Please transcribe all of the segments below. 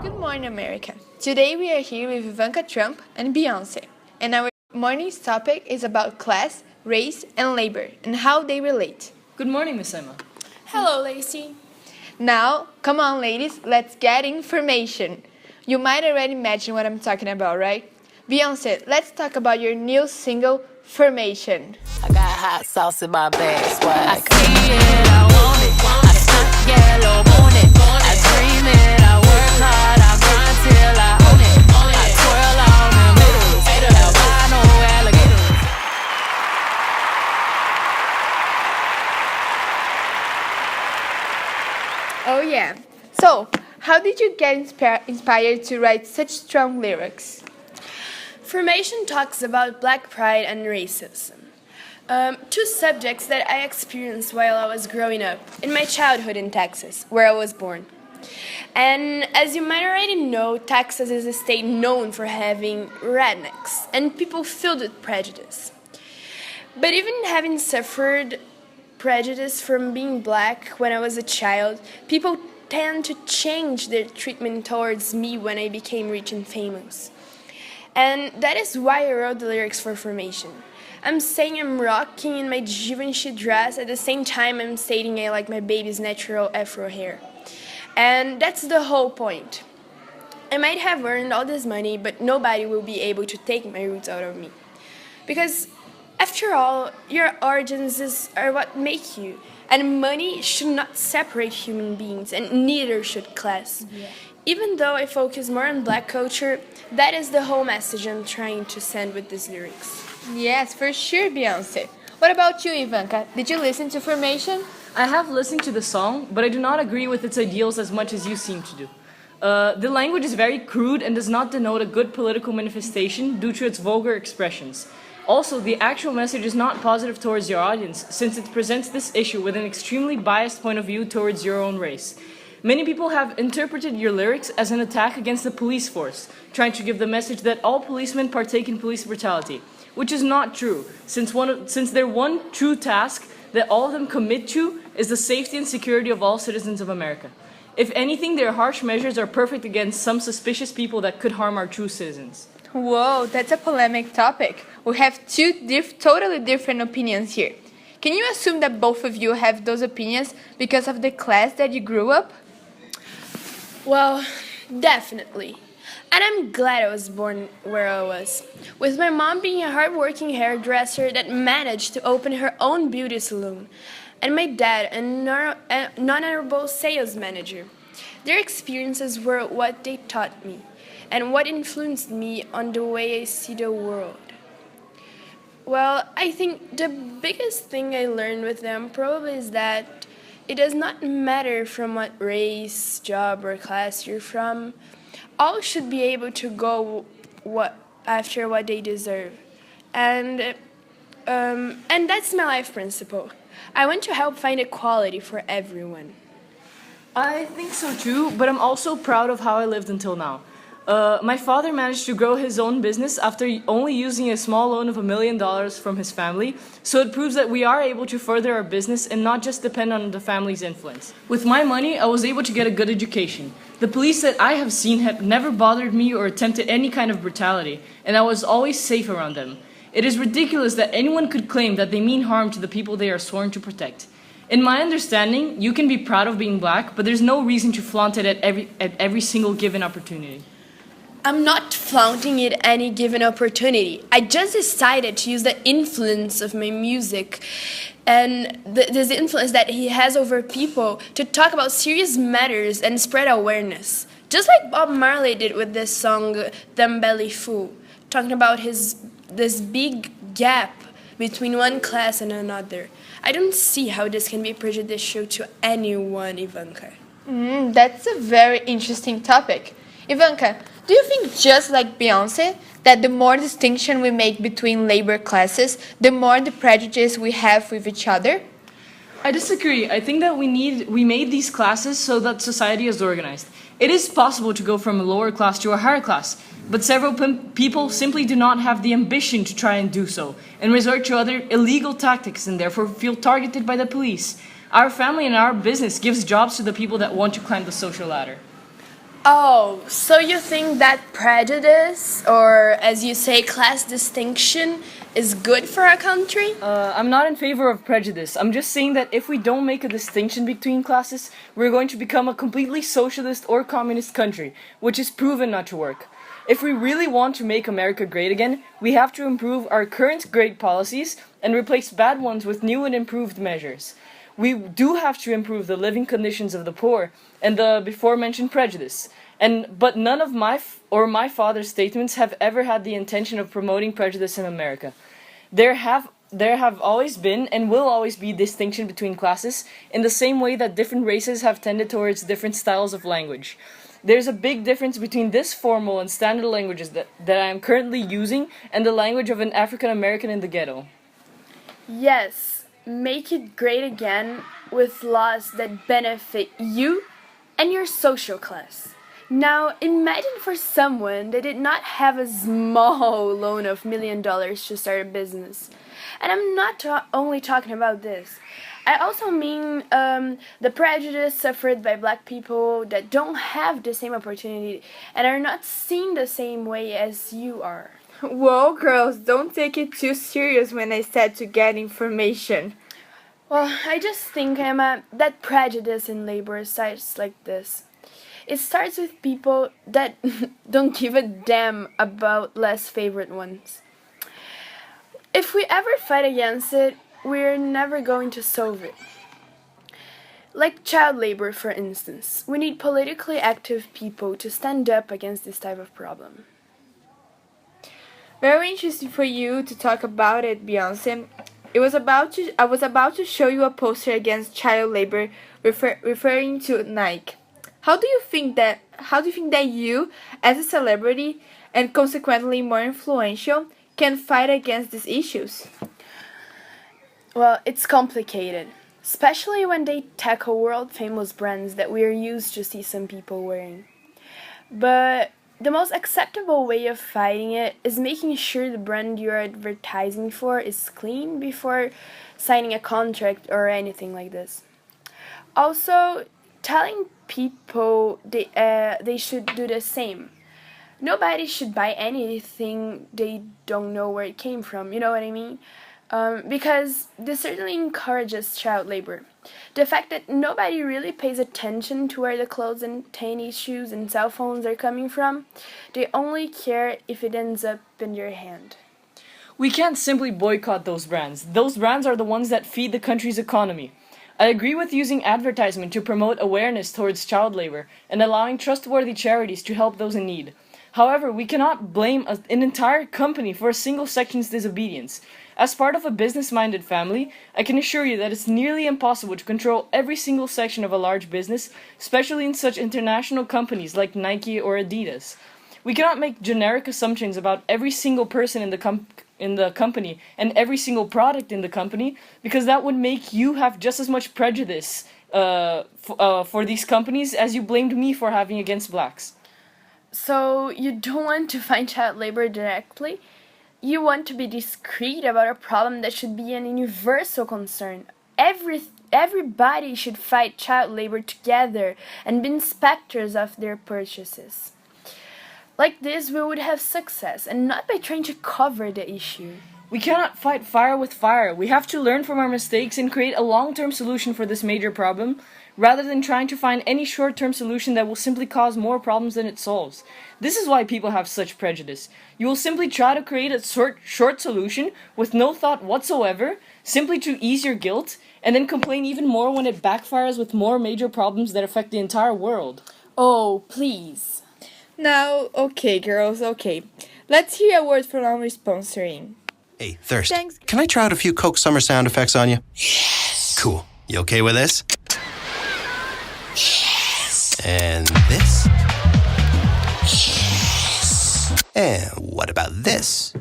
Good morning, America. Today we are here with Ivanka Trump and Beyonce, and our morning's topic is about class, race, and labor, and how they relate. Good morning, Miss Emma. Hello, Lacey. Now, come on, ladies, let's get information. You might already imagine what I'm talking about, right? Beyonce, let's talk about your new single, Formation. I got hot sauce in my bag, swag. I see it, I want it. I stuck yellow, want it. I dream it, I work hard, I grind till I own it. I twirl on the middles, albino alligators. Oh yeah. So, how did you get inspired to write such strong lyrics? Formation talks about black pride and racism. Two subjects that I experienced while I was growing up in my childhood in Texas, where I was born. And as you might already know, Texas is a state known for having rednecks and people filled with prejudice. But even having suffered prejudice from being black when I was a child, people tend to change their treatment towards me when I became rich and famous. And that is why I wrote the lyrics for Formation. I'm saying I'm rocking in my Givenchy dress, at the same time I'm stating I like my baby's natural afro hair. And that's the whole point. I might have earned all this money, but nobody will be able to take my roots out of me. Because, after all, your origins are what make you. And money should not separate human beings, and neither should class. Yeah. Even though I focus more on black culture, that is the whole message I'm trying to send with these lyrics. Yes, for sure, Beyonce. What about you, Ivanka? Did you listen to Formation? I have listened to the song, but I do not agree with its ideals as much as you seem to do. The language is very crude and does not denote a good political manifestation due to its vulgar expressions. Also, the actual message is not positive towards your audience, since it presents this issue with an extremely biased point of view towards your own race. Many people have interpreted your lyrics as an attack against the police force, trying to give the message that all policemen partake in police brutality, which is not true, since their one true task that all of them commit to is the safety and security of all citizens of America. If anything, their harsh measures are perfect against some suspicious people that could harm our true citizens. Whoa, that's a polemic topic. We have two totally different opinions here. Can you assume that both of you have those opinions because of the class that you grew up? Well, definitely. And I'm glad I was born where I was, with my mom being a hardworking hairdresser that managed to open her own beauty salon, and my dad a non-honorable sales manager. Their experiences were what they taught me, and what influenced me on the way I see the world. Well, I think the biggest thing I learned with them probably is that it does not matter from what race, job, or class you're from. All should be able to go after what they deserve. And that's my life principle. I want to help find equality for everyone. I think so too, but I'm also proud of how I lived until now. My father managed to grow his own business after only using a small loan of $1 million from his family, so it proves that we are able to further our business and not just depend on the family's influence. With my money, I was able to get a good education. The police that I have seen have never bothered me or attempted any kind of brutality, and I was always safe around them. It is ridiculous that anyone could claim that they mean harm to the people they are sworn to protect. In my understanding, you can be proud of being black, but there's no reason to flaunt it at every single given opportunity. I'm not flaunting it any given opportunity. I just decided to use the influence of my music and this influence that he has over people to talk about serious matters and spread awareness. Just like Bob Marley did with this song, Them Belly Fool, talking about this big gap between one class and another. I don't see how this can be prejudicial to anyone, Ivanka. That's a very interesting topic. Ivanka, do you think, just like Beyonce, that the more distinction we make between labor classes, the more the prejudice we have with each other? I disagree. I think that we made these classes so that society is organized. It is possible to go from a lower class to a higher class, but several people simply do not have the ambition to try and do so, and resort to other illegal tactics and therefore feel targeted by the police. Our family and our business gives jobs to the people that want to climb the social ladder. Oh, so you think that prejudice, or as you say, class distinction, is good for our country? I'm not in favor of prejudice. I'm just saying that if we don't make a distinction between classes, we're going to become a completely socialist or communist country, which is proven not to work. If we really want to make America great again, we have to improve our current great policies and replace bad ones with new and improved measures. We do have to improve the living conditions of the poor and the before-mentioned prejudice. But none of my father's statements have ever had the intention of promoting prejudice in America. There have always been and will always be distinction between classes in the same way that different races have tended towards different styles of language. There's a big difference between this formal and standard languages that I am currently using and the language of an African American in the ghetto. Yes, make it great again with laws that benefit you and your social class. Now, imagine for someone that did not have a small loan of $1 million to start a business. And I'm not only talking about this. I also mean the prejudice suffered by black people that don't have the same opportunity and are not seen the same way as you are. Whoa, girls, don't take it too serious when I said to get information. Well, I just think, Emma, that prejudice in labor starts like this. It starts with people that don't give a damn about less favored ones. If we ever fight against it, we're never going to solve it. Like child labor, for instance. We need politically active people to stand up against this type of problem. Very interesting for you to talk about it, Beyonce. I was about to show you a poster against child labor referring to Nike. How do you think that you, as a celebrity and consequently more influential, can fight against these issues? Well, it's complicated, especially when they tackle world-famous brands that we're used to see some people wearing. But the most acceptable way of fighting it is making sure the brand you're advertising for is clean before signing a contract or anything like this. Also, telling people they should do the same. Nobody should buy anything they don't know where it came from, you know what I mean? Because this certainly encourages child labor. The fact that nobody really pays attention to where the clothes and tennis shoes and cell phones are coming from, they only care if it ends up in your hand. We can't simply boycott those brands. Those brands are the ones that feed the country's economy. I agree with using advertisement to promote awareness towards child labor and allowing trustworthy charities to help those in need. However, we cannot blame an entire company for a single section's disobedience. As part of a business-minded family, I can assure you that it's nearly impossible to control every single section of a large business, especially in such international companies like Nike or Adidas. We cannot make generic assumptions about every single person in the company and every single product in the company, because that would make you have just as much prejudice for these companies as you blamed me for having against blacks. So you don't want to fight child labor directly? You want to be discreet about a problem that should be an universal concern. Everybody should fight child labor together and be inspectors of their purchases. Like this, we would have success, and not by trying to cover the issue. We cannot fight fire with fire. We have to learn from our mistakes and create a long-term solution for this major problem, rather than trying to find any short-term solution that will simply cause more problems than it solves. This is why people have such prejudice. You will simply try to create a short solution with no thought whatsoever, simply to ease your guilt, and then complain even more when it backfires with more major problems that affect the entire world. Oh, please. Now, okay, girls, okay. Let's hear a word from our sponsoring. Hey, Thirst. Thanks. Can I try out a few Coke Summer sound effects on you? Yes. Cool. You okay with this? Yes. And this? Yes. And what about this?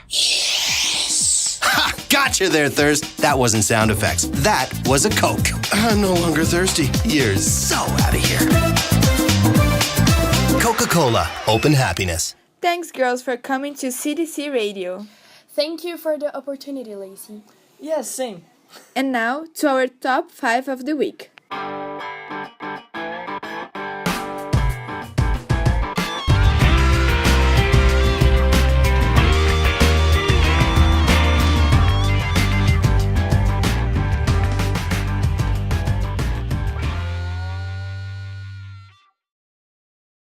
Yes. Ha! Gotcha there, Thirst. That wasn't sound effects. That was a Coke. I'm no longer thirsty. You're so out of here. Coca-Cola, open happiness. Thanks, girls, for coming to CDC Radio. Thank you for the opportunity, Lacey. Yes, same. And now to our top 5 of the week.